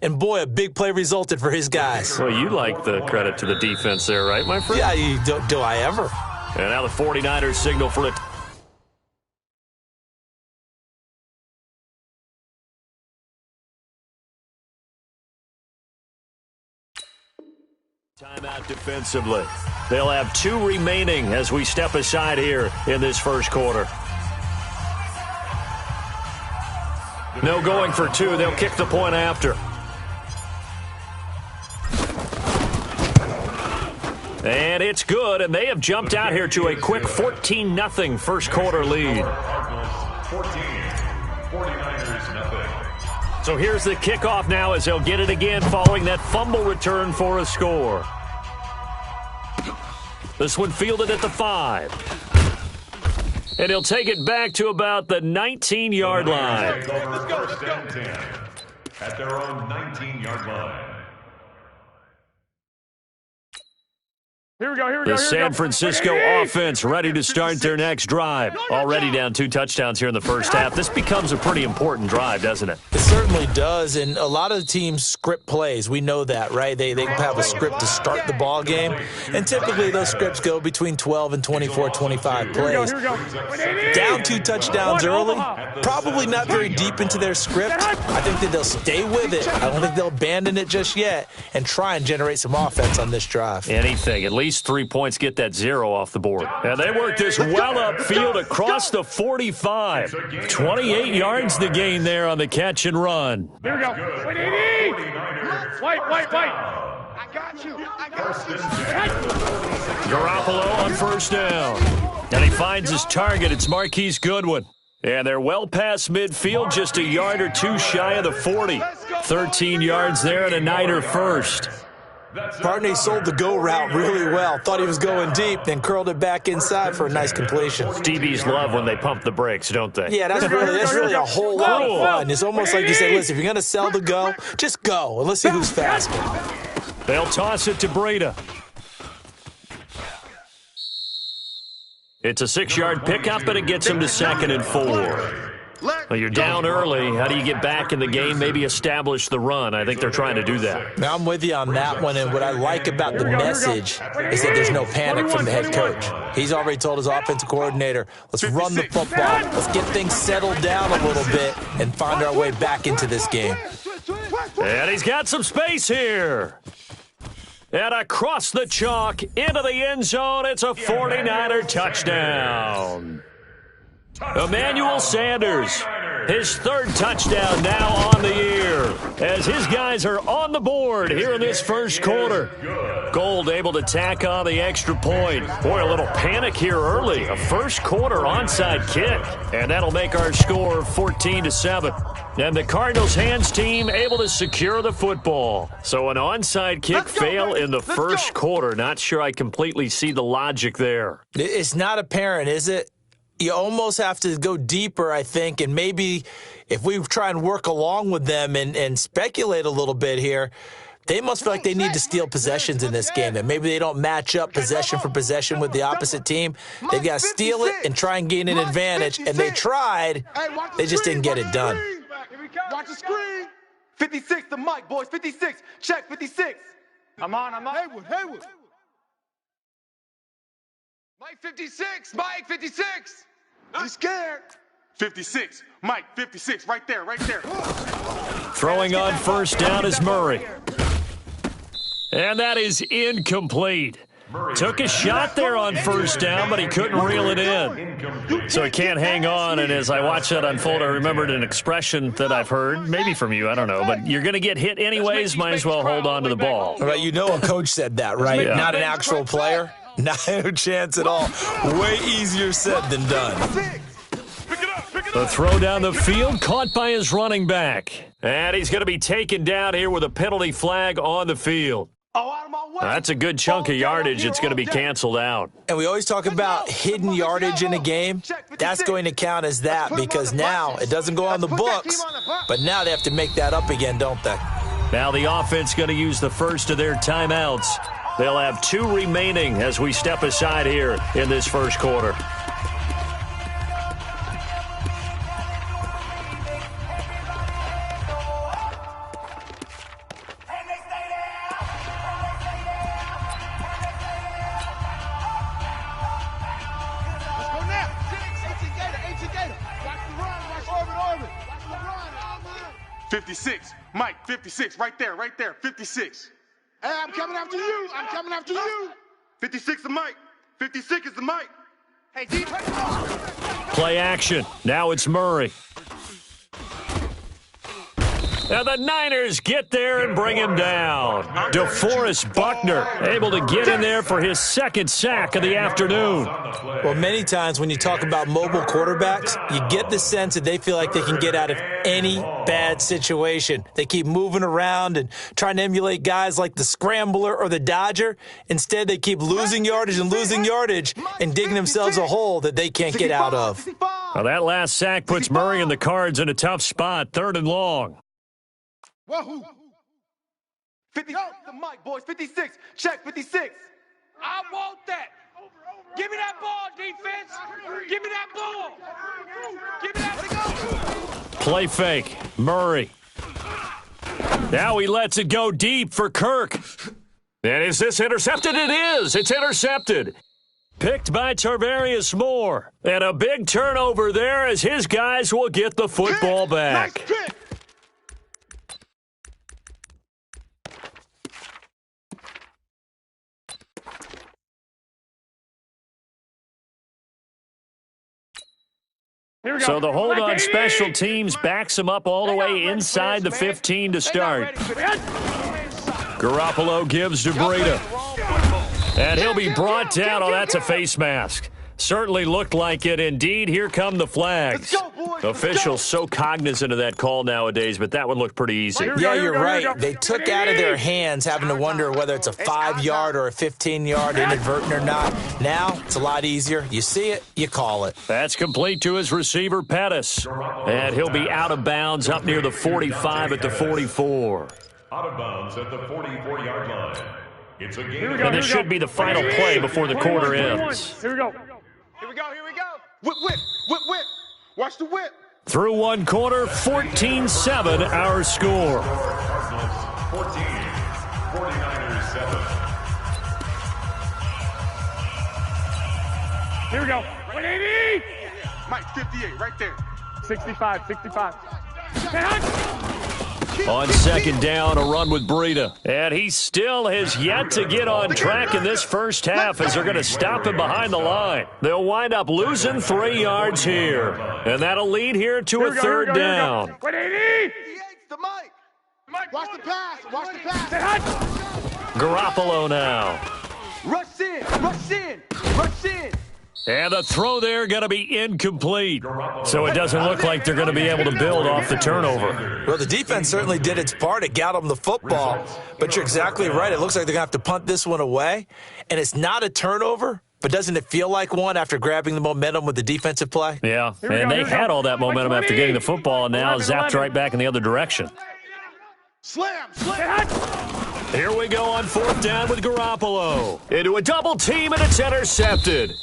And, boy, a big play resulted for his guys. Well, you like the credit to the defense there, right, my friend? Yeah, do I ever. And now the 49ers signal for it. Timeout defensively. They'll have 2 remaining as we step aside here in this first quarter. No going for 2. They'll kick the point after. And it's good, and they have jumped out here to a quick 14-0 first quarter lead. 49ers nothing. So here's the kickoff now as they'll get it again following that fumble return for a score. This one fielded at the 5. And he'll take it back to about the 19-yard line. Let's go. Down 10 at their own 19-yard line. The San Francisco offense ready to start their next drive. Already down 2 touchdowns here in the first half. This becomes a pretty important drive, doesn't it? It certainly does, and a lot of the teams script plays. We know that, right? They have a script to start the ball game, and typically those scripts go between 12 and 24, 25 plays. Down 2 touchdowns early, probably not very deep into their script. I think that they'll stay with it. I don't think they'll abandon it just yet and try and generate some offense on this drive. Anything, at least 3 points, get that 0 off the board. And they work this well upfield across the 45. 28 yards to gain there on the catch and run. Here we go. Wait. I got you. Garoppolo on first down. And he finds his target. It's Marquise Goodwin. And they're well past midfield, just a yard or 2 shy of the 40. 13 yards there and a Niner first. Partney sold the go route really well. Thought he was going deep, then curled it back inside for a nice completion. DBs love when they pump the brakes, don't they? Yeah, that's really a whole lot of fun. It's almost like you say, listen, if you're going to sell the go, just go, and let's see who's faster. They'll toss it to Breida. It's a 6-yard pickup, and it gets him to 2nd and 4. Well, you're down early. How do you get back in the game, maybe establish the run? I think they're trying to do that. Now, I'm with you on that one, and what I like about the message is that there's no panic from the head coach. He's already told his offensive coordinator, let's run the football, let's get things settled down a little bit and find our way back into this game. And he's got some space here. And across the chalk, into the end zone, it's a 49er touchdown. Emmanuel Sanders, his 3rd touchdown now on the year, as his guys are on the board here in this first quarter. Gold able to tack on the extra point. Boy, a little panic here early. A first quarter onside kick, and that'll make our score 14-7. And the Cardinals' hands team able to secure the football. So an onside kick fail in the first quarter. Not sure I completely see the logic there. It's not apparent, is it? You almost have to go deeper, I think, and maybe if we try and work along with them and speculate a little bit here, they must feel like they need to steal possessions in this game, that maybe they don't match up possession for possession with the opposite team. They've got to steal it and try and gain an advantage, and they tried. They just didn't get it done. Watch the screen. 56, the mic, boys. 56. Check 56. I'm on. Haywood. Mike 56. Mike 56. I'm scared. 56. Mike, 56. Right there. Throwing on first down is Murray. And that is incomplete. Took a shot there on first down, but he couldn't reel it in. So he can't hang on, and as I watch that unfold, I remembered an expression that I've heard, maybe from you, I don't know, but you're going to get hit anyways, might as well hold on to the ball. Right, you know a coach said that, right? Yeah. Not an actual player? No chance at all. Way easier said than done. The throw down the field, caught by his running back. And he's going to be taken down here with a penalty flag on the field. That's a good chunk of yardage. It's going to be canceled out. And we always talk about hidden yardage in a game. That's going to count as that because now it doesn't go on the books, but now they have to make that up again, don't they? Now the offense going to use the first of their timeouts. They'll have 2 remaining as we step aside here in this first quarter. 56. Mike, 56. Right there, 56. Hey, I'm coming after you. I'm coming after you. 56 is Mike. 56 is the Mike. Hey, D. Play action. Now it's Murray. And the Niners get there and bring him down. DeForest Buckner able to get in there for his second sack of the afternoon. Well, many times when you talk about mobile quarterbacks, you get the sense that they feel like they can get out of any bad situation. They keep moving around and trying to emulate guys like the Scrambler or the Dodger. Instead, they keep losing yardage and digging themselves a hole that they can't get out of. Well, that last sack puts Murray and the Cards in a tough spot, 3rd and long. Wahoo! 56 the mic, boys. 56. Check 56. I want that. Give me that ball, defense. Give me that ball. Give me that. Play fake. Murray. Now he lets it go deep for Kirk. And is this intercepted? It is. It's intercepted. Picked by Tarvarius Moore. And a big turnover there as his guys will get the football back. Nice pick. So the hold on special teams backs him up all the way inside the 15 to start. Garoppolo gives to Breida. And he'll be brought down. Oh, that's a face mask. Certainly looked like it. Indeed, here come the flags. Officials so cognizant of that call nowadays, but that one looked pretty easy. Yeah, you're right. They took out of their hands having to wonder whether it's a 5-yard or a 15-yard inadvertent or not. Now, it's a lot easier. You see it, you call it. That's complete to his receiver, Pettis. And he'll be out of bounds up near the 45 at the 44. Out of bounds at the 44-yard line. It's a game. And this should be the final play before the quarter ends. Here we go. Whip. Watch the whip. Through one quarter, 14-7 our score. 14, 49ers 7. Here we go. 180. Mike, 58, right there. 65. On second down, a run with Breida. And he still has yet to get on track in this first half as they're going to stop him behind the line. They'll wind up losing 3 yards here. And that'll lead here to a third down. 180. The mic. Watch the pass. Garoppolo now. Rush in. And the throw there going to be incomplete. So it doesn't look like they're going to be able to build off the turnover. Well, the defense certainly did its part. It got them the football. But you're exactly right. It looks like they're going to have to punt this one away. And it's not a turnover, but doesn't it feel like one after grabbing the momentum with the defensive play? Yeah, and they had all that momentum after getting the football, and now zapped right back in the other direction. Slam. Here we go on fourth down with Garoppolo. Into a double team, and it's intercepted.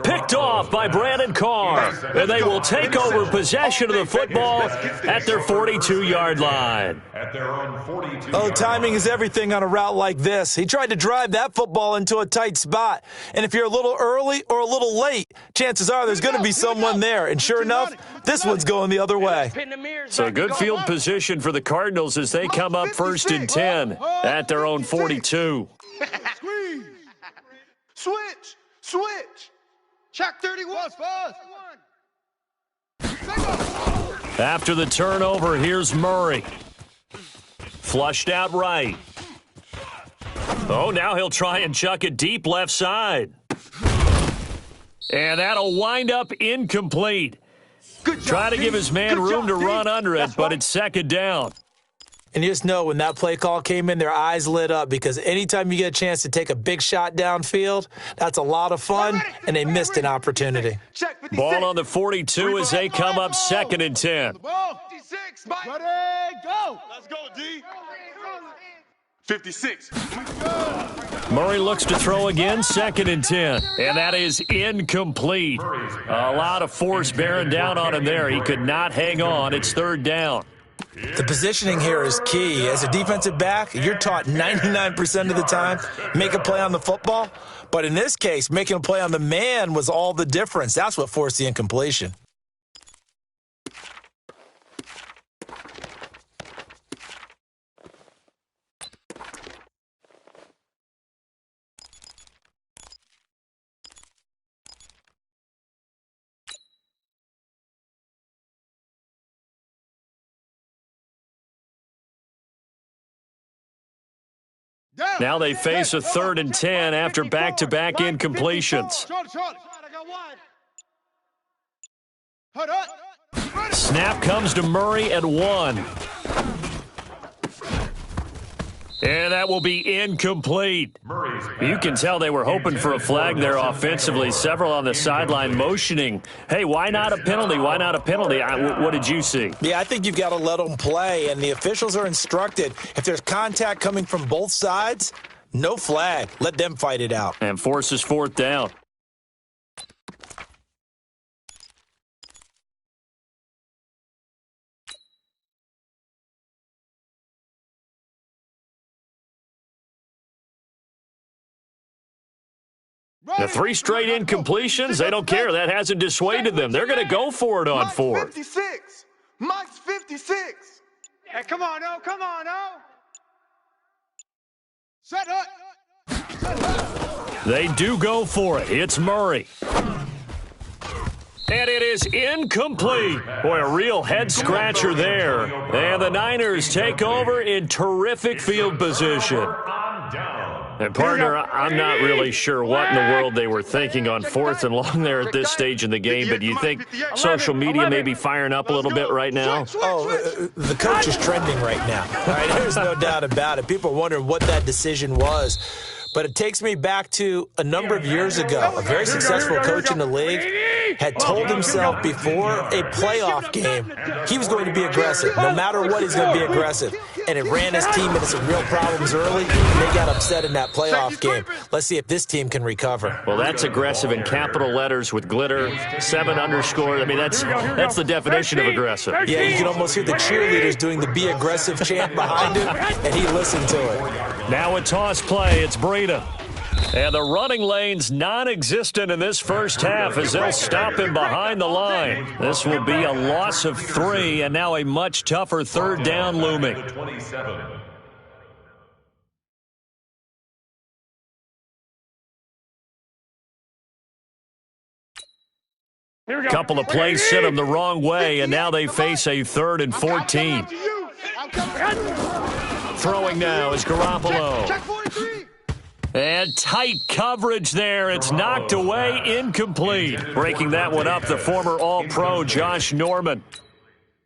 Picked off by Brandon Carr, and they will take over possession of the football at their 42-yard line. At their own 42. Oh, timing is everything on a route like this. He tried to drive that football into a tight spot. And if you're a little early or a little late, chances are there's going to be someone there. And sure enough, this one's going the other way. So good field position for the Cardinals as they come up 1st and 10 at their own 42. Switch. Check 31. After the turnover, here's Murray. Flushed out right. Oh, now he'll try and chuck it deep left side. And that'll wind up incomplete. Try to give his man room to run under it, but it's second down. And you just know when that play call came in, their eyes lit up because anytime you get a chance to take a big shot downfield, that's a lot of fun, and they missed an opportunity. Ball on the 42 as they come up 2nd and 10. 56, ready, go. Let's go, D. 56. Murray looks to throw again, 2nd and 10. And that is incomplete. A lot of force bearing down on him there. He could not hang on. It's 3rd down. The positioning here is key. As a defensive back, you're taught 99% of the time, make a play on the football. But in this case, making a play on the man was all the difference. That's what forced the incompletion. Now they face a 3rd and 10 after back-to-back incompletions. Snap comes to Murray at 1. And that will be incomplete. You can tell they were hoping for a flag there offensively. Several on the sideline motioning, hey, why not a penalty? Why not a penalty? What did you see? Yeah, I think you've got to let them play, and the officials are instructed. If there's contact coming from both sides, no flag. Let them fight it out. And forces 4th down. The 3 straight incompletions, they don't care. That hasn't dissuaded them. They're going to go for it on 4th. 56. Mike's 56. Hey, come on, oh, come on, oh. Set up. They do go for it. It's Murray. And it is incomplete. Boy, a real head-scratcher there. And the Niners take over in terrific field position. And, partner, I'm not really sure what in the world they were thinking on 4th and long there at this stage in the game, but you think social media may be firing up a little bit right now? Oh, the coach is trending right now. All right, there's no doubt about it. People are wondering what that decision was. But it takes me back to a number of years ago. A very successful coach in the league had told himself before a playoff game he was going to be aggressive. No matter what, he's going to be aggressive. And it ran his team into some real problems early, and they got upset in that playoff game. Let's see if this team can recover. Well, that's aggressive in capital letters with glitter, 7 underscore. I mean, that's the definition of aggressive. Yeah, you can almost hear the cheerleaders doing the be aggressive chant behind him, and he listened to it. Now a toss play. It's Breida. And the running lane's non-existent in this first half as they'll stop him behind the line. This will be a loss of 3, and now a much tougher 3rd down looming. Couple of plays sent them the wrong way, and now they face a 3rd and 14. Throwing now is Garoppolo. And tight coverage there. It's knocked away, incomplete. Breaking that one up, the former All-Pro Josh Norman.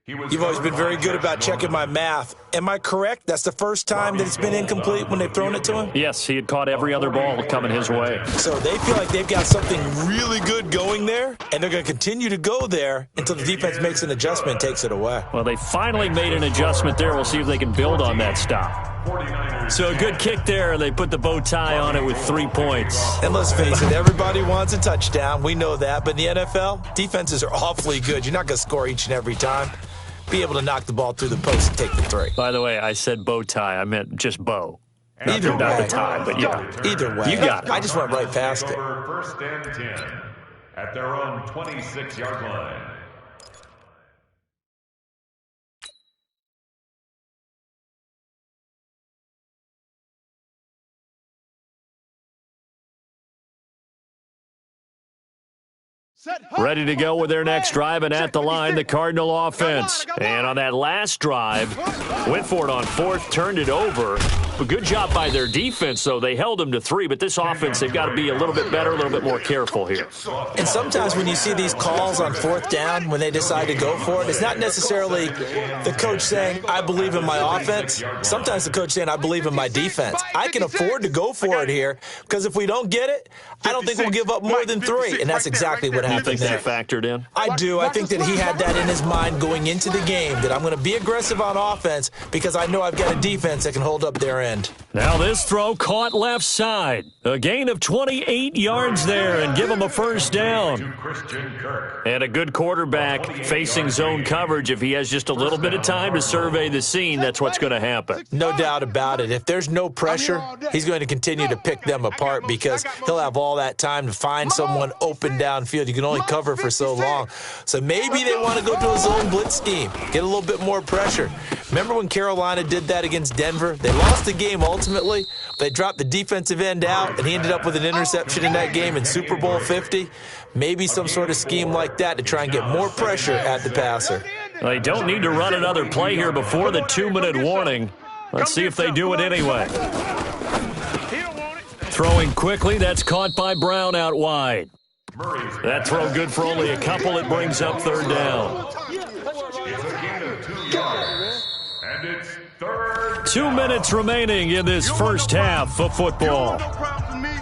You've always been very good about checking my math. Am I correct? That's the first time that it's been incomplete when they've thrown it to him? Yes, he had caught every other ball coming his way. So they feel like they've got something really good going there, and they're going to continue to go there until the defense makes an adjustment and takes it away. Well, they finally made an adjustment there. We'll see if they can build on that stop. So a good kick there. They put the bow tie on it with 3 points. And let's face it, everybody wants a touchdown. We know that. But in the NFL, defenses are awfully good. You're not going to score each and every time. Be able to knock the ball through the post and take the 3. By the way, I said bow tie. I meant just bow. Either way. Not the tie, but yeah. Either way. You got it. I just went right past it. 1st and 10 at their own 26-yard line. Ready to go with their next drive, and at the line, the Cardinal offense. And on that last drive, went for it on 4th, turned it over. A good job by their defense, though. They held them to 3, but this offense, they've got to be a little bit better, a little bit more careful here. And sometimes when you see these calls on 4th down, when they decide to go for it, it's not necessarily the coach saying, I believe in my offense. Sometimes the coach saying, I believe in my defense. I can afford to go for it here, because if we don't get it, I don't think we'll give up more than 3. And that's exactly what happened. You think that factored in? I do. I think that he had that in his mind going into the game, that I'm going to be aggressive on offense because I know I've got a defense that can hold up their end. Now this throw caught left side. A gain of 28 yards there and give him a 1st down. And a good quarterback facing zone coverage. If he has just a little bit of time to survey the scene, that's what's going to happen. No doubt about it. If there's no pressure, he's going to continue to pick them apart because he'll have all that time to find someone open downfield. You can only cover for so long. So maybe they want to go to a zone blitz scheme, get a little bit more pressure. Remember when Carolina did that against Denver? They lost the game ultimately. They dropped the defensive end out, and he ended up with an interception in that game in Super Bowl 50. Maybe some sort of scheme like that to try and get more pressure at the passer. They don't need to run another play here before the 2-minute warning. Let's see if they do it anyway. Throwing quickly, that's caught by Brown out wide. That throw good for only a couple. It brings up third down. It's a gain of 2 yards. And it's third. 2 minutes remaining in this first half of football. No problems with me.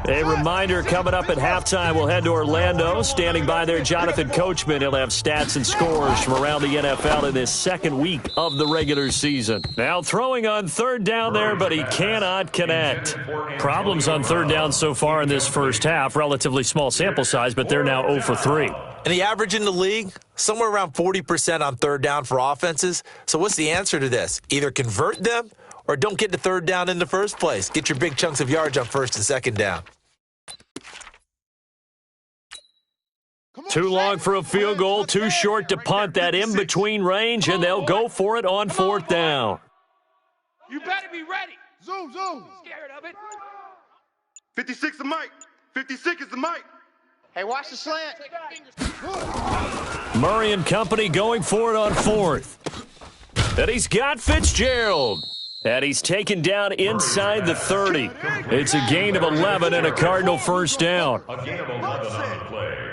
A reminder, coming up at halftime, we'll head to Orlando. Standing by there, Jonathan Coachman. He'll have stats and scores from around the NFL in this second week of the regular season. Now throwing on third down there, but he cannot connect. Problems on third down so far in this first half. Relatively small sample size, but they're now 0 for 3. And the average in the league, somewhere around 40% on third down for offenses. So what's the answer to this? Either convert them or don't get to third down in the first place. Get your big chunks of yards on first and second down. Too long for a field goal, too short to punt. That in-between range, and they'll go for it on fourth down. You better be ready. Zoom. Scared of it. 56 the mic. 56 is the mic. Hey, watch the slant. Murray and company going for it on fourth. And he's got Fitzgerald. And he's taken down inside the 30. It's a gain of 11 and a Cardinal first down. A gain of 11 on the play.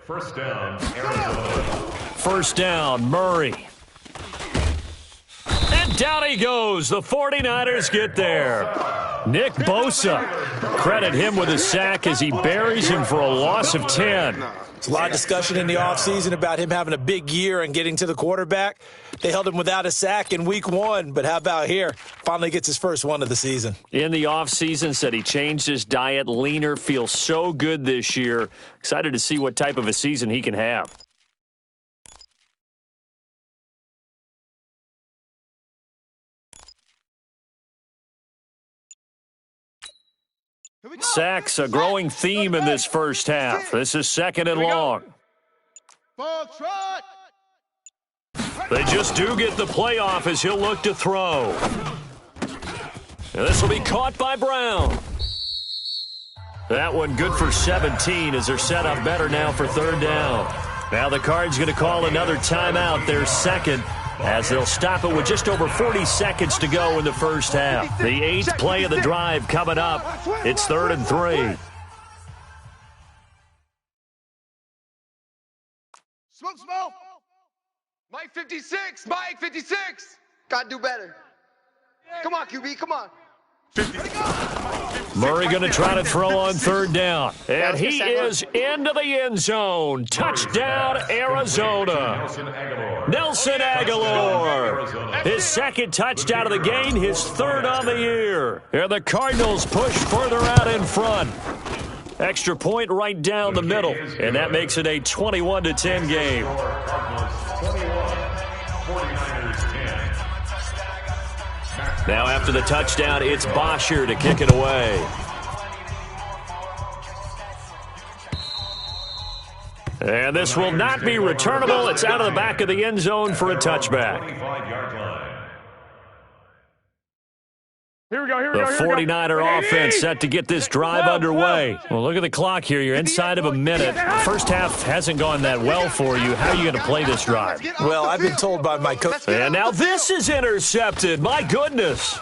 First down, Arizona. First down, Murray. And down he goes. The 49ers get there. Nick Bosa. Credit him with a sack as he buries him for a loss of 10. There's a lot of discussion in the offseason about him having a big year and getting to the quarterback. They held him without a sack in week 1, but how about here? Finally gets his first one of the season. In the offseason, said he changed his diet, leaner, feels so good this year. Excited to see what type of a season he can have. Sacks, a growing theme in this first half. This is second and long. They just do get the playoff as he'll look to throw. And this will be caught by Brown. That one good for 17 as they're set up better now for third down. Now the Cards going to call another timeout, their second, as they'll stop it with just over 40 seconds to go in the first half. The 8th play of the drive coming up. It's 3rd and 3. Smoke. Mike 56. Mike 56. Gotta do better. Come on, QB. Come on. Murray going to try to throw on third down. And he is into the end zone. Touchdown, Arizona. Nelson Aguilar. His second touchdown of the game, his third on the year. And the Cardinals push further out in front. Extra point right down the middle. And that makes it a 21-10 game. Now after the touchdown, it's Bosher to kick it away. And this will not be returnable. It's out of the back of the end zone for a touchback. Here we go. The 49er offense set to get this drive underway. Well, look at the clock here. You're inside of a minute. First half hasn't gone that well for you. How are you going to play this drive? Well, I've been told by my coach. And now this is intercepted. My goodness.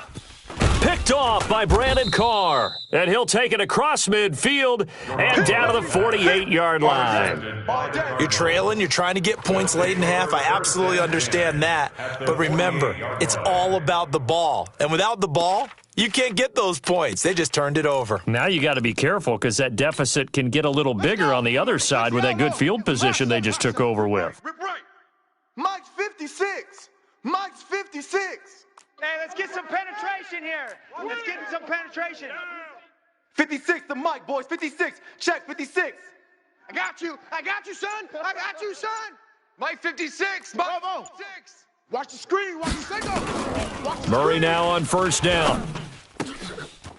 Picked off by Brandon Carr. And he'll take it across midfield and down to the 48-yard line. You're trailing. You're trying to get points late in half. I absolutely understand that. But remember, it's all about the ball. And without the ball, you can't get those points. They just turned it over. Now you got to be careful because that deficit can get a little bigger on the other side with that good field position they just took over with. Mike's 56. Mike's 56. Hey, let's get some penetration here. Let's get some penetration. 56 the mic, boys. 56. Check 56. I got you, son. I got you, son. Mike 56. Mike 56. Watch the screen. Watch the signal. Murray now on first down.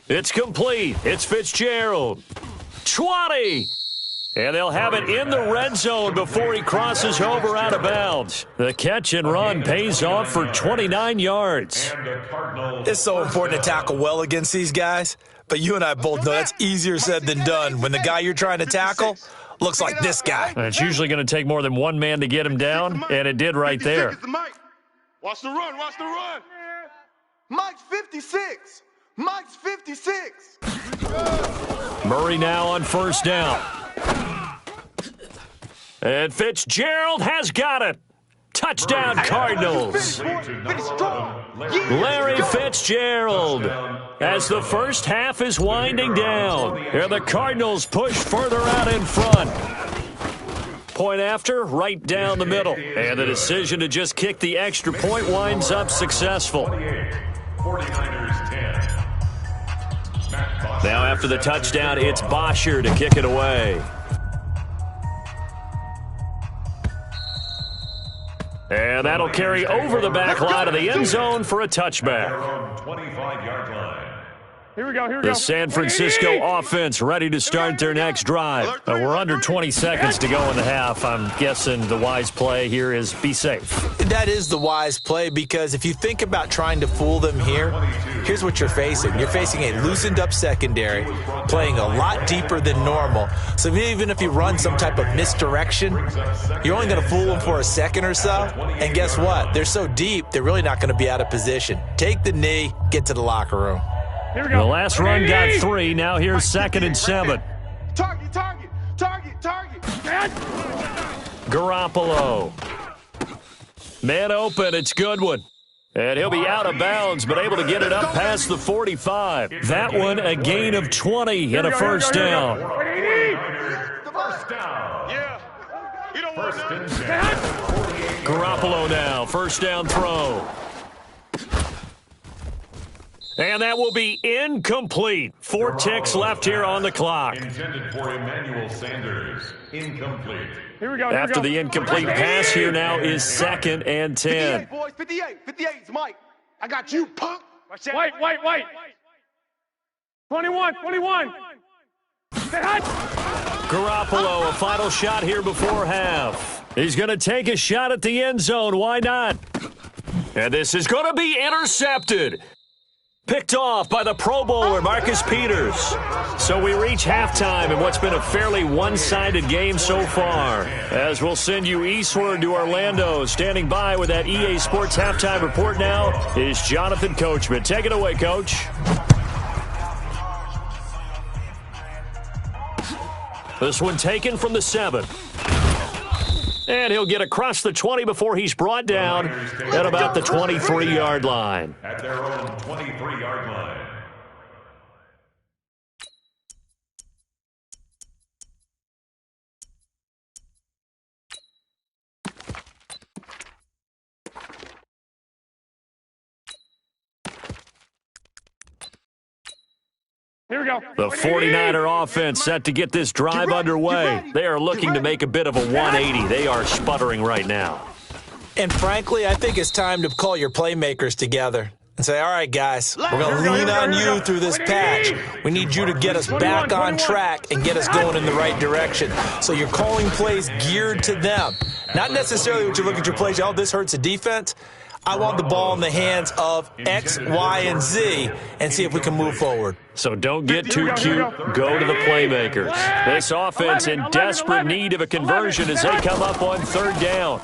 It's complete. It's Fitzgerald. 20. And they'll have it in the red zone before he crosses over out of bounds. The catch and run pays off for 29 yards. It's so important to tackle well against these guys, but you and I both know that's easier said than done when the guy you're trying to tackle looks like this guy. And it's usually going to take more than one man to get him down, and it did right there. Watch the run. Watch the run. Mike's 56. Mike's 56. Murray now on first down. And Fitzgerald has got it. Touchdown, Cardinals. Larry Fitzgerald. As the first half is winding down, and the Cardinals push further out in front. Point after, right down the middle. And the decision to just kick the extra point winds up successful. 49ers 10. Now after the touchdown, it's Bosher to kick it away. And that'll carry over the back line of the end zone for a touchback. 25-yard line. Here we go. The San Francisco offense ready to start their next drive. We're under 20 seconds to go in the half. I'm guessing the wise play here is be safe. That is the wise play, because if you think about trying to fool them here, here's what you're facing. You're facing a loosened up secondary, playing a lot deeper than normal. So even if you run some type of misdirection, you're only going to fool them for a second or so. And guess what? They're so deep, they're really not going to be out of position. Take the knee, get to the locker room. Here we go. The last run got 3. Now here's 2nd and 7. Target. Garoppolo. Man open, it's Goodwin. And he'll be out of bounds, but able to get it up past the 45. That one, a gain of 20 and a first down. First down. Yeah. You don't want First to. and 10. Garoppolo now, first down throw. And that will be incomplete. 4 ticks left here on the clock. Intended for Emmanuel Sanders. Incomplete. Here we go. After the incomplete pass, here now is 2nd and 10. 58, boys. 58 is Mike. I got you, punk. Wait. 21. Garoppolo, a final shot here before half. He's going to take a shot at the end zone. Why not? And this is going to be intercepted. Picked off by the Pro Bowler, Marcus Peters. So we reach halftime in what's been a fairly one-sided game so far. As we'll send you eastward to Orlando. Standing by with that EA Sports Halftime Report now is Jonathan Coachman. Take it away, Coach. This one taken from the 7. And he'll get across the 20 before he's brought down at about the 23-yard line. At their own 23-yard line. Here we go. The 49er offense set to get this drive underway. They are looking to make a bit of a 180. They are sputtering right now. And frankly, I think it's time to call your playmakers together and say, all right, guys, we're going to lean on you through this patch. We need you to get us back on track and get us going in the right direction. So you're calling plays geared to them. Not necessarily what you look at your plays, oh, this hurts the defense. I want the ball in the hands of X, Y, and Z and see if we can move forward. So don't get too cute. Go to the playmakers. This offense in desperate need of a conversion as they come up on 3rd down.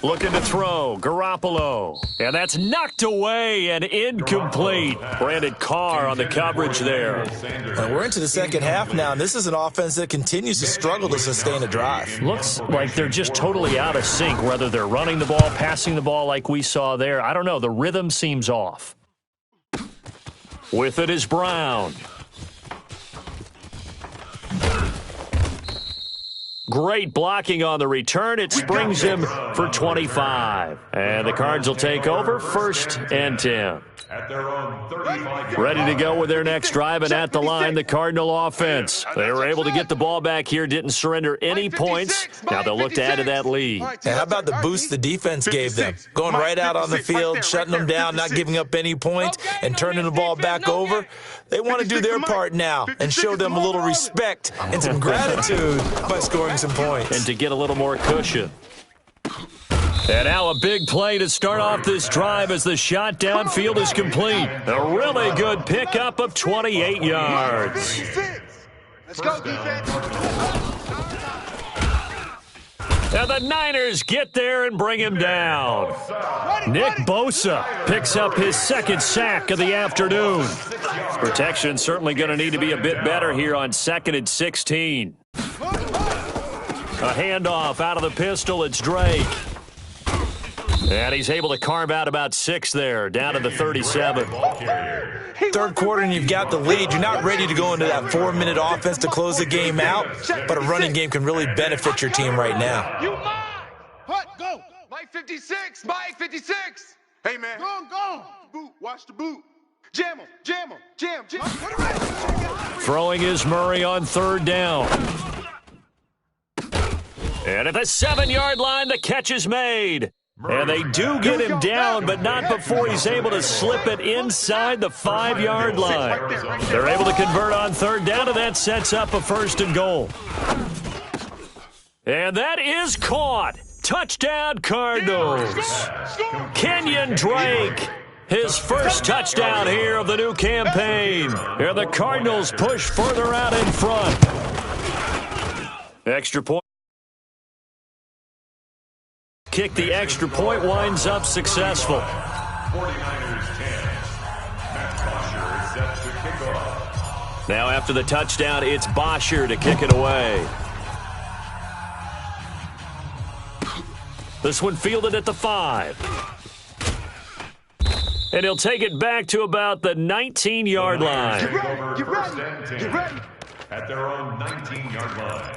Looking to throw. Garoppolo. And that's knocked away and incomplete. Brandon Carr on the coverage there. And we're into the second half now, and this is an offense that continues to struggle to sustain a drive. Looks like they're just totally out of sync, whether they're running the ball, passing the ball like we saw there. I don't know. The rhythm seems off. With it is Brown. Great blocking on the return. It springs him for 25. And the Cards will take over 1st and 10. At their own 35-yard Ready to go with their next drive, and at the line, the Cardinal offense. They were able to get the ball back here, didn't surrender any points. Now they'll look to add to that lead. And how about the boost the defense gave them? Going right out on the field, shutting them down, not giving up any points, and turning the ball back over. They want to do their part now and show them a little respect and some gratitude by scoring some points. And to get a little more cushion. And now a big play to start off this drive as the shot downfield is complete. A really good pickup of 28 yards. Let's go, defense. And the Niners get there and bring him down. Nick Bosa picks up his second sack of the afternoon. Protection certainly going to need to be a bit better here on 2nd and 16. A handoff out of the pistol. It's Drake. And he's able to carve out about 6 there, down to the 37. Third quarter and you've got the lead. You're not ready to go into that 4-minute offense to close the game out, but a running game can really benefit your team right now. You mine. Hut, go. Mike 56. Mike 56. Hey, man. Go. Boot. Watch the boot. Jam him. Jam. Throwing is Murray on 3rd down. And at the 7-yard line, the catch is made. And they do get him down, but not before he's able to slip it inside the 5-yard line. They're able to convert on 3rd down, and that sets up a 1st and goal. And that is caught. Touchdown, Cardinals. Kenyon Drake, his first touchdown here of the new campaign. And the Cardinals push further out in front. Extra point. Kick the extra point, winds up successful. 49ers 10. Matt Bosher is set to kick off. Now after the touchdown, it's Bosher to kick it away. This one fielded at the 5. And he'll take it back to about the 19-yard line. Get ready. At their own 19-yard line.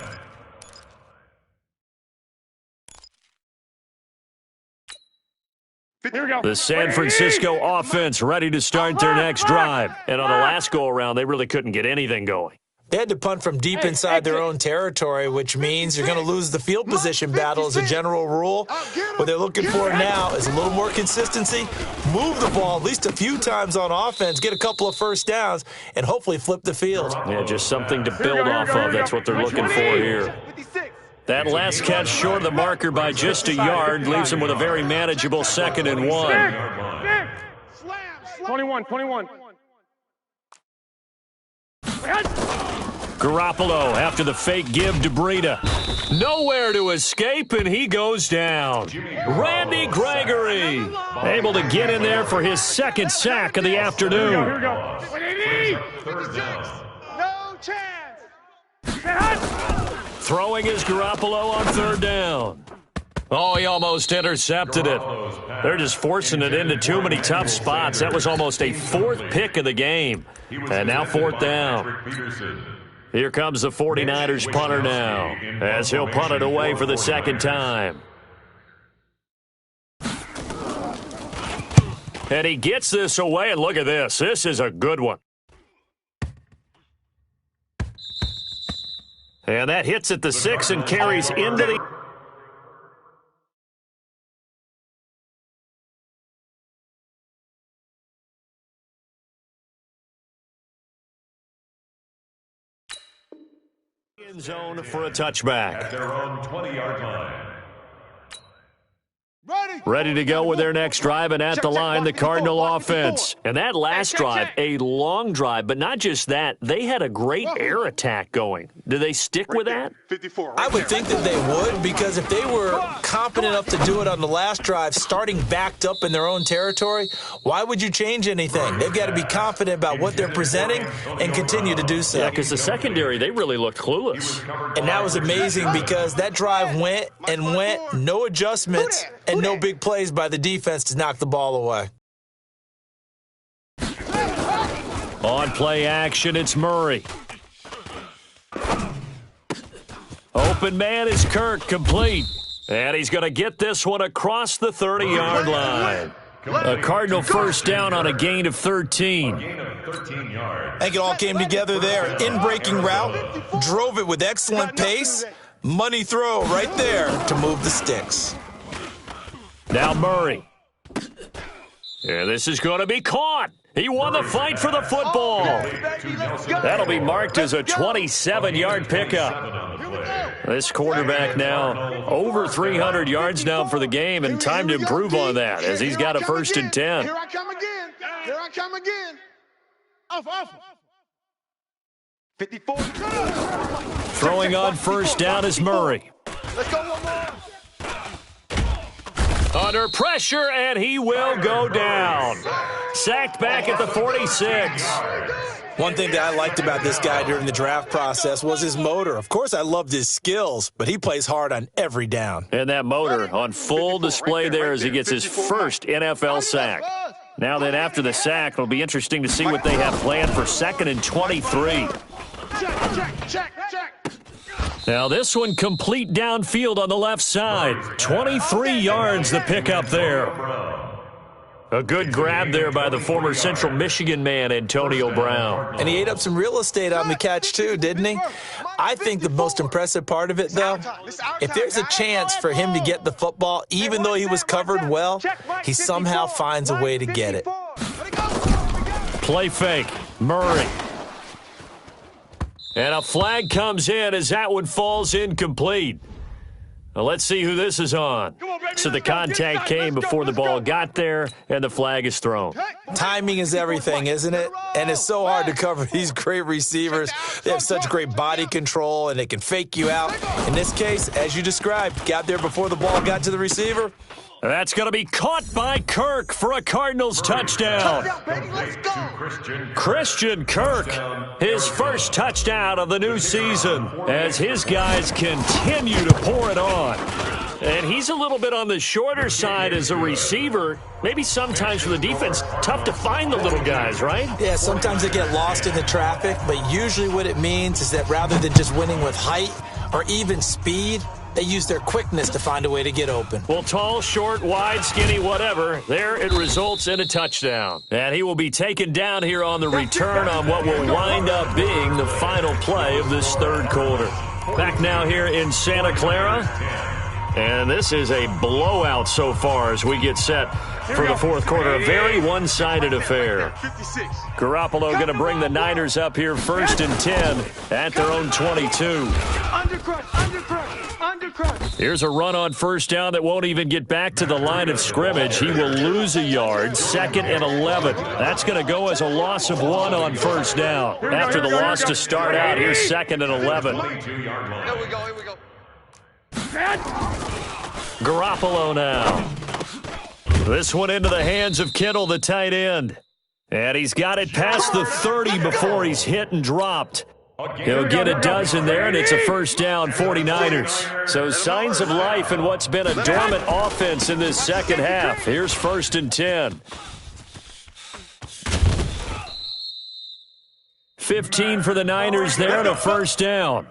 Here we go. The San Francisco offense ready to start their next drive. And on the last go-around, they really couldn't get anything going. They had to punt from deep inside their own territory, which means you're going to lose the field position battle as a general rule. What they're looking for now is a little more consistency, move the ball at least a few times on offense, get a couple of first downs, and hopefully flip the field. Yeah, just something to build off of. That's what they're looking for here. That last catch short of the marker by just a yard leaves them with a very manageable 2nd and 1. 21. Garoppolo after the fake give to Breida. Nowhere to escape, and he goes down. Randy Gregory able to get in there for his 2nd sack of the afternoon. Here we go. No chance. Throwing is Garoppolo on 3rd down. Oh, he almost intercepted it. They're just forcing it into too many tough spots. That was almost a 4th pick of the game. And now 4th down. Here comes the 49ers punter now, as he'll punt it away for the 2nd time. And he gets this away, and look at this. This is a good one. And that hits at the 6 and carries into the... end zone for a touchback. At their own 20-yard line. Ready to go with their next drive, and at the line, the Cardinal offense. And that last drive, a long drive, but not just that. They had a great air attack going. Do they stick with that? 54. I would think that they would, because if they were competent enough to do it on the last drive, starting backed up in their own territory, why would you change anything? They've got to be confident about what they're presenting and continue to do so. Yeah, because the secondary, they really looked clueless. And that was amazing because that drive went, no adjustments, and no big plays by the defense to knock the ball away. On play action, it's Murray. Open man is Kirk, complete. And he's going to get this one across the 30-yard line. A Cardinal first down on a gain of 13. I think it all came together there. In-breaking route, drove it with excellent pace. Money throw right there to move the sticks. Now Murray. Yeah, this is going to be caught. He won the fight for the football. That'll be marked as a 27-yard pickup. This quarterback now over 300 yards now for the game, and time to improve on that as he's got a 1st and 10. Here I come again. Off. 54. Throwing on first down is Murray. Let's go one more. Under pressure, and he will go down. Sacked back at the 46. One thing that I liked about this guy during the draft process was his motor. Of course, I loved his skills, but he plays hard on every down. And that motor on full display there as he gets his first NFL sack. Now then, after the sack, it'll be interesting to see what they have planned for 2nd and 23. Check. Now this one complete downfield on the left side. 23 yards the pickup there. A good grab there by the former Central Michigan man, Antonio Brown. And he ate up some real estate on the catch too, didn't he? I think the most impressive part of it, though, if there's a chance for him to get the football, even though he was covered well, he somehow finds a way to get it. Play fake. Murray. And a flag comes in as that one falls incomplete. Well, let's see who this is on. So the contact came before the ball got there, and the flag is thrown. Timing is everything, isn't it? And it's so hard to cover these great receivers. They have such great body control, and they can fake you out. In this case, as you described, got there before the ball got to the receiver. That's going to be caught by Kirk for a Cardinals touchdown. Christian Kirk, his first touchdown of the new season as his guys continue to pour it on. And he's a little bit on the shorter side as a receiver. Maybe sometimes for the defense, tough to find the little guys, right? Yeah, sometimes they get lost in the traffic, but usually what it means is that rather than just winning with height or even speed, they use their quickness to find a way to get open. Well, tall, short, wide, skinny, whatever, there it results in a touchdown. And he will be taken down here on the return on what will wind up being the final play of this third quarter. Back now here in Santa Clara. And this is a blowout so far as we get set for the fourth quarter. A very one-sided affair. Garoppolo going to bring the Niners up here 1st and 10 at their own 22. Here's a run on first down that won't even get back to the line of scrimmage. He will lose a yard. 2nd and 11. That's going to go as a loss of 1 on first down. After the loss to start out, here's 2nd and 11. Here we go. Garoppolo now. This one into the hands of Kittle, the tight end. And he's got it past the 30 before he's hit and dropped. He'll get a dozen there, and it's a first down, 49ers. So signs of life in what's been a dormant offense in this second half. Here's 1st and 10. 15 for the Niners there and a first down.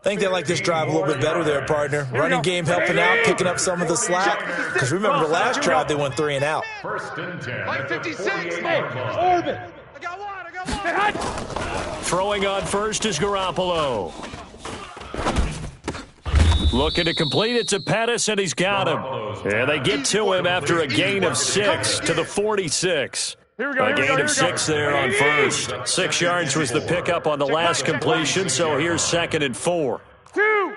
I think they like this drive a little bit better there, partner. Running game helping out, picking up some of the slack. Because remember, the last drive they went 3 and out. 1st and 10. Like 56. Hey, Orbit. I got one. Throwing on first is Garoppolo. Looking to complete it to Pettis, and he's got him. And they get to him after a gain of 6 to the 46. A gain of 6 there on first. 6 yards was the pickup on the last completion, so here's 2nd and 4. 2.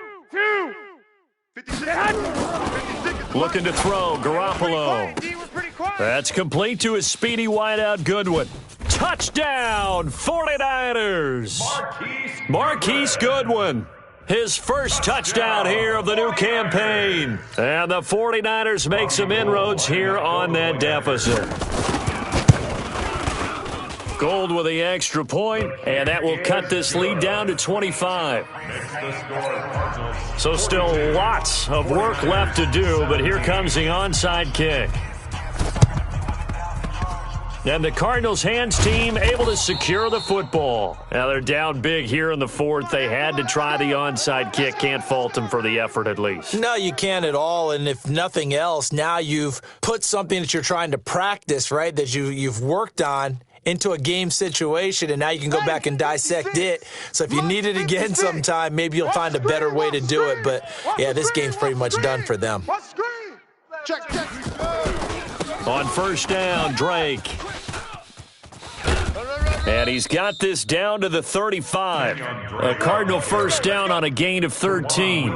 Looking to throw, Garoppolo. That's complete to his speedy wideout Goodwin. Touchdown, 49ers! Marquise Goodwin. His first touchdown here of the new campaign. And the 49ers make some inroads here on that deficit. Gold with the extra point, and that will cut this lead down to 25. So still lots of work left to do, but here comes the onside kick. And the Cardinals' hands team able to secure the football. Now they're down big here in the fourth. They had to try the onside kick. Can't fault them for the effort at least. No, you can't at all. And if nothing else, now you've put something that you're trying to practice, right, that you've worked on into a game situation, and now you can go back and dissect it. So if you need it again sometime, maybe you'll find a better way to do it. But, yeah, this game's pretty much done for them. Check. On first down, Drake. And he's got this down to the 35. A Cardinal first down on a gain of 13.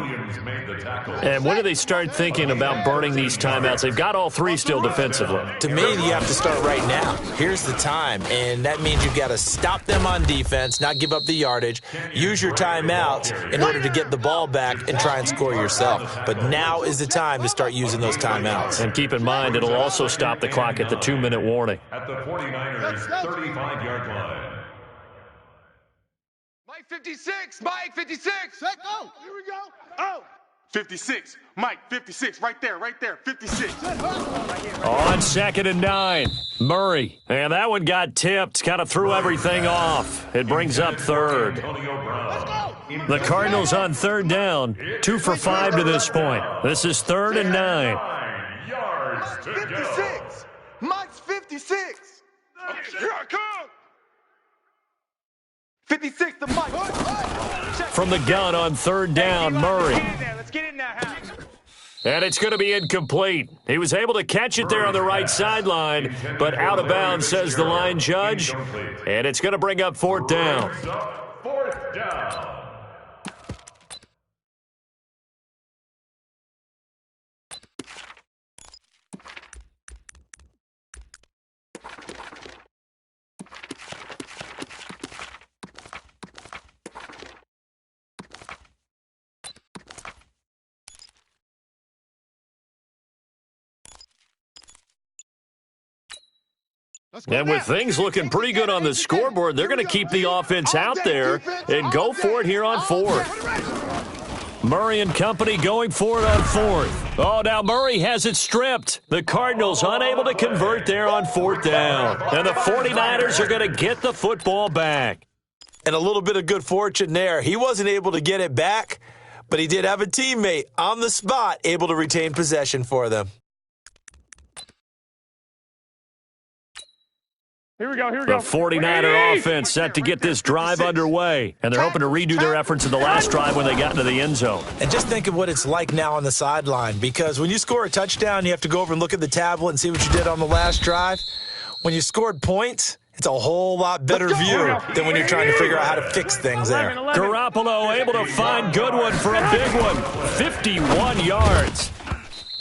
tackle. And when do they start thinking about burning these timeouts? They've got all three still defensively. To me, you have to start right now. Here's the time, and that means you've got to stop them on defense, not give up the yardage, use your timeouts in order to get the ball back and try and score yourself. But now is the time to start using those timeouts. And keep in mind, it'll also stop the clock at the 2-minute warning. At the 49ers 35-yard line. Mike 56, Mike 56. Let go. Here we go. Oh. 56. Mike, 56. Right there, 56. On 2nd and 9, Murray. And that one got tipped, kind of threw everything off. It brings up 3rd. Antonio Brown. The Cardinals on 3rd down, 2 for 5 to this point. This is 3rd and 9. 9 yards to go. 56. Mike's 56. Here I come. 56 to Mike. From the gun on 3rd down, Murray. Let's get in that house. And it's going to be incomplete. He was able to catch it there on the right sideline, but out of bounds, says the line judge. And it's going to bring up 4th down. 4th down. And with things looking pretty good on the scoreboard, they're going to keep the offense out there and go for it here on 4th. Murray and company going for it on 4th. Oh, now Murray has it stripped. The Cardinals unable to convert there on 4th down. And the 49ers are going to get the football back. And a little bit of good fortune there. He wasn't able to get it back, but he did have a teammate on the spot able to retain possession for them. Here we go. The 49er offense set to get this drive underway, and they're hoping to redo their efforts in the last drive when they got into the end zone. And just think of what it's like now on the sideline, because when you score a touchdown, you have to go over and look at the tablet and see what you did on the last drive. When you scored points, it's a whole lot better view than when you're trying to figure out how to fix things there. Garoppolo able to find Goodwin for a big one, 51 yards.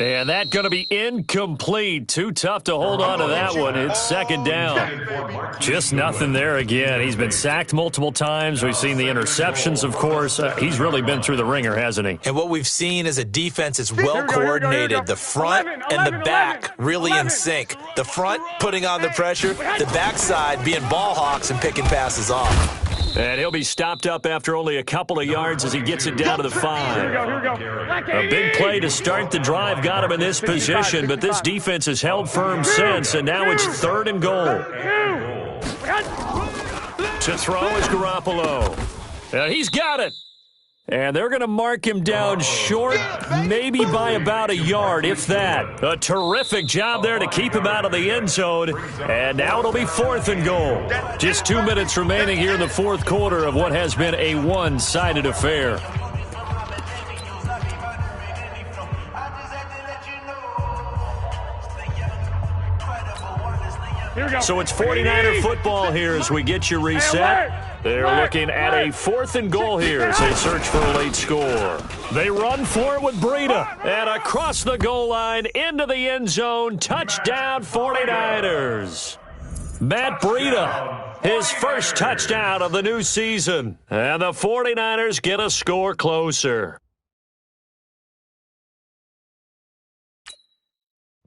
And that's going to be incomplete. Too tough to hold on to that one. It's 2nd down. Just nothing there again. He's been sacked multiple times. We've seen the interceptions, of course. He's really been through the ringer, hasn't he? And what we've seen is a defense that's well coordinated. The front and the back really in sync. The front putting on the pressure, the backside being ball hawks and picking passes off. And he'll be stopped up after only a couple of yards as he gets it down to the 5. Here we go. A big play to start the drive got him in this position, but this defense has held firm since, and now it's 3rd and goal. To throw is Garoppolo. And he's got it. And they're going to mark him down short, maybe by about a yard, if that. A terrific job there to keep him out of the end zone. And now it'll be 4th and goal. Just 2 minutes remaining here in the 4th quarter of what has been a one-sided affair. Here we go. So it's 49er football here as we get you reset. They're looking at a 4th and goal here as they search for a late score. They run for it with Breida. And across the goal line into the end zone. Touchdown 49ers. Matt Breida, his first touchdown of the new season. And the 49ers get a score closer.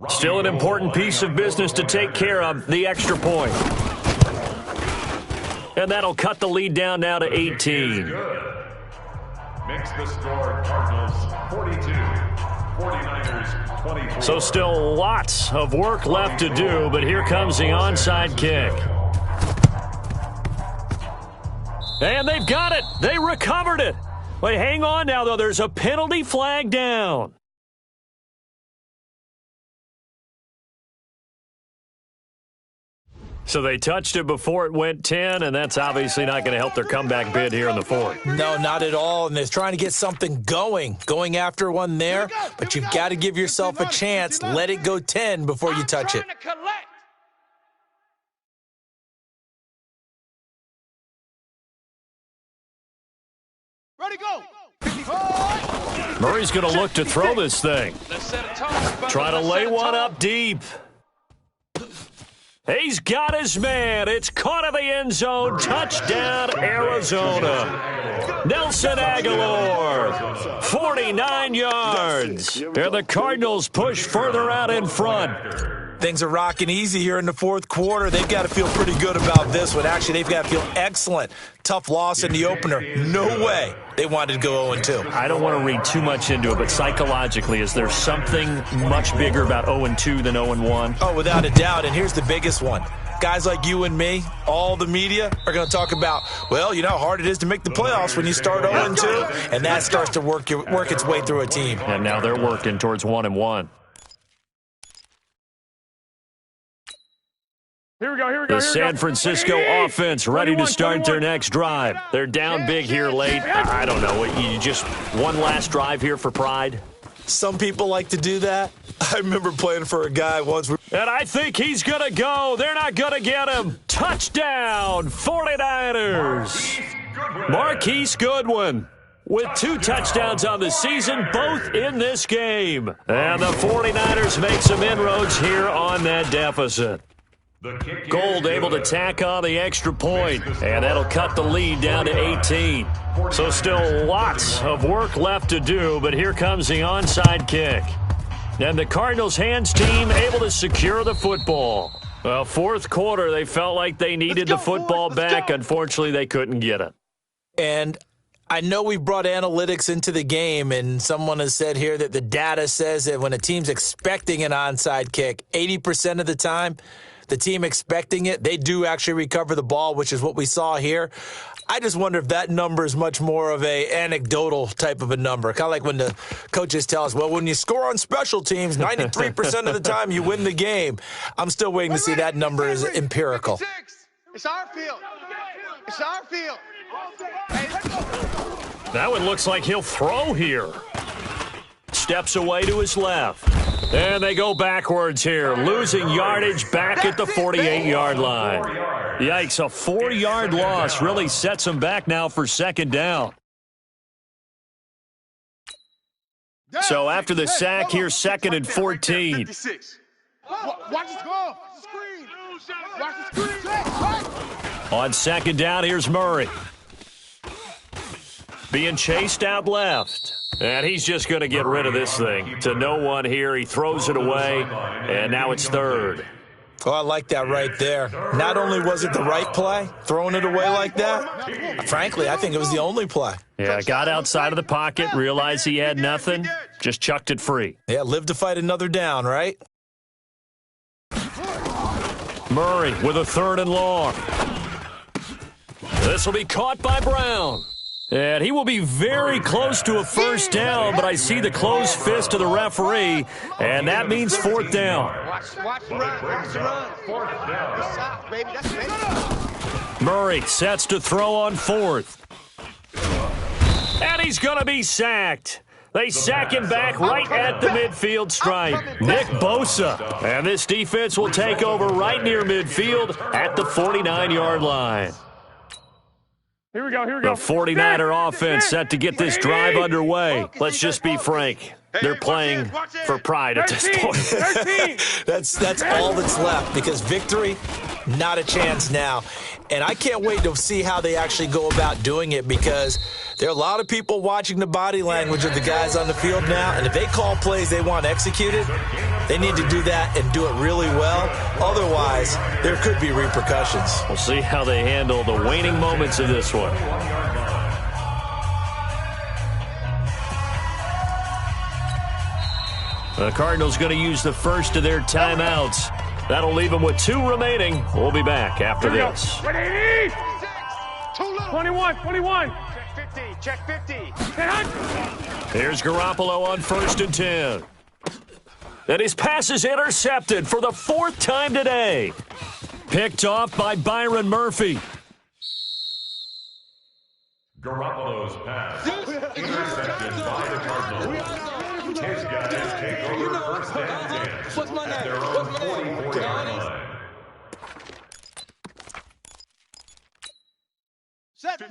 Still an important piece of business to take care of, the extra point. And that'll cut the lead down now to 18. Makes the score Cardinals 42, 49ers 24. So still lots of work left to do, but here comes the onside kick. And they've got it. They recovered it. Wait, hang on now, though. There's a penalty flag down. So they touched it before it went 10, and that's obviously not going to help their comeback bid here in the 4th. No, not at all. And they're trying to get something going after one there. But you've got to give yourself a chance. Let it go 10 before you touch it. Ready, go. Murray's going to look to throw this thing. Try to lay one up deep. He's got his man. It's caught in the end zone. Touchdown, Arizona. Nelson Aguilar, 49 yards. And the Cardinals push further out in front. Things are rocking easy here in the fourth quarter. They've got to feel pretty good about this one. Actually, they've got to feel excellent. Tough loss in the opener. No way they wanted to go 0-2. I don't want to read too much into it, but psychologically, is there something much bigger about 0-2 than 0-1? Oh, without a doubt. And here's the biggest one. Guys like you and me, all the media, are going to talk about, well, you know how hard it is to make the playoffs when you start 0-2, and that starts to work its way through a team. And now they're working towards 1-1. Here we go. The San Francisco offense ready to start their next drive. They're down big here late. I don't know. You just one last drive here for pride? Some people like to do that. I remember playing for a guy once. And I think he's going to go. They're not going to get him. Touchdown, 49ers. Marquise Goodwin with 2 touchdowns on the season, both in this game. And the 49ers make some inroads here on that deficit. Gold able to tack on the extra point, and that'll cut the lead down to 18. So still lots of work left to do, but here comes the onside kick. And the Cardinals' hands team able to secure the football. Well, fourth quarter, they felt like they needed the football back. Unfortunately, they couldn't get it. And I know we brought analytics into the game, and someone has said here that the data says that when a team's expecting an onside kick, 80% of the time, the team expecting it, they do actually recover the ball, which is what we saw here. I just wonder if that number is much more of a anecdotal type of a number. Kind of like when the coaches tell us, well, when you score on special teams, 93% of the time you win the game. I'm still waiting to see that number is empirical. It's our field. It's our field. That one looks like he'll throw here. Steps away to his left. And they go backwards here, losing yardage back at the 48-yard line. Yikes, a 4-yard loss really sets them back now for second down. So after the sack, here's second and 14. Watch the screen. Watch the screen. On second down, here's Murray. Being chased out left. And he's just going to get rid of this thing. To no one here. He throws it away, and now it's third. Oh, I like that right there. Not only was it the right play, throwing it away like that, frankly, I think it was the only play. Yeah, got outside of the pocket, realized he had nothing, just chucked it free. Yeah, live to fight another down, right? Murray with a third and long. This will be caught by Brown. And he will be very close to a first down, but I see the closed fist of the referee, and that means fourth down. Watch the run. Fourth down. Baby, that's Murray sets to throw on fourth. And he's going to be sacked. They sack him back right at the midfield stripe. Nick Bosa. And this defense will take over right near midfield at the 49-yard line. Here we go. The 49er offense set to get this drive underway. Let's just be frank. They're playing for pride at this point. That's all that's left, because victory, not a chance now. And I can't wait to see how they actually go about doing it, because there are a lot of people watching the body language of the guys on the field now, and if they call plays they want executed, they need to do that and do it really well. Otherwise, there could be repercussions. We'll see how they handle the waning moments of this one. The Cardinals going to use the first of their timeouts. That'll leave them with 2 remaining. We'll be back after this. 21. Check 50. Here's Garoppolo on 1st and 10. And his pass is intercepted for the 4th time today. Picked off by Byron Murphy. Garoppolo's pass intercepted by the Cardinals. His guys take over first and 10 at their own 44-yard line.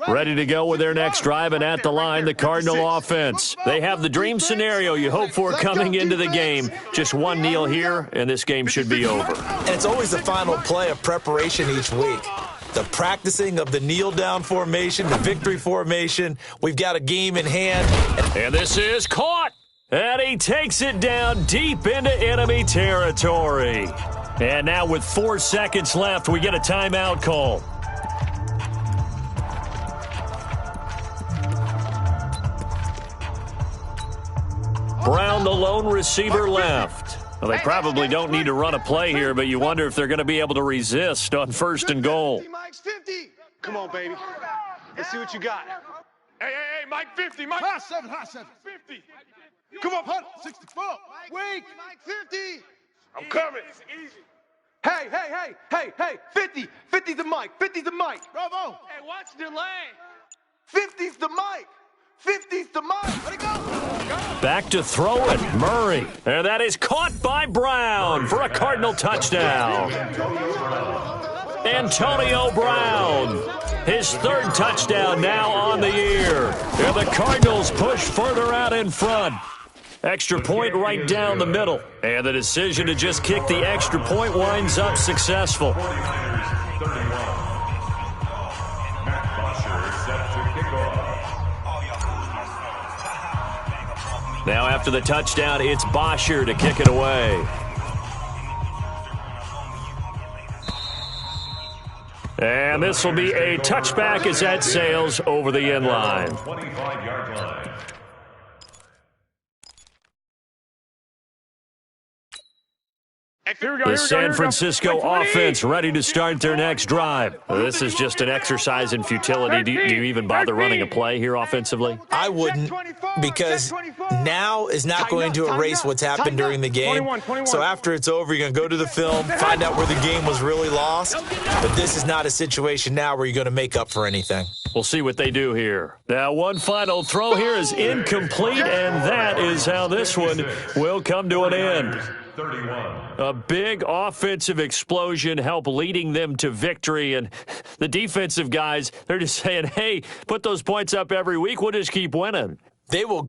Ready to go with their next drive, and at the line, the Cardinal offense. They have the dream scenario you hope for coming into the game. Just one kneel here, and this game should be over. And it's always the final play of preparation each week. The practicing of the kneel-down formation, the victory formation. We've got a game in hand. And this is caught. And he takes it down deep into enemy territory. And now with 4 seconds left, we get a timeout call. Brown, the lone receiver, left. Well, they probably don't need to run a play here, but you wonder if they're going to be able to resist on 1st and goal. Mike's 50. Come on, baby. Let's see what you got. Hey, Mike 50, Mike. High 7, 50. Come on, 64. Wait. Mike 50. I'm coming. Hey, 50. 50's the Mike. 50's the Mike. Bravo. Hey, watch the lane. 50's the Mike. 50's the Mike. Let it go. Back to throw it, Murray. And that is caught by Brown for a Cardinal touchdown. Antonio Brown, his 3rd touchdown now on the year. And the Cardinals push further out in front. Extra point right down the middle. And the decision to just kick the extra point winds up successful. 49ers 31. Matt Bosher set to kick off. Now after the touchdown, it's Bosher to kick it away. And this will be a touchback as that sails over the end line. 25-yard line. The San Francisco offense ready to start their next drive. This is just an exercise in futility. Do you even bother running a play here offensively? I wouldn't, because now is not going to erase what's happened during the game. So after it's over, you're going to go to the film, find out where the game was really lost. But this is not a situation now where you're going to make up for anything. We'll see what they do here. Now, one final throw here is incomplete, and that is how this one will come to an end. 31. A big offensive explosion helped leading them to victory, and the defensive guys, they're just saying, hey, put those points up every week. We'll just keep winning. They will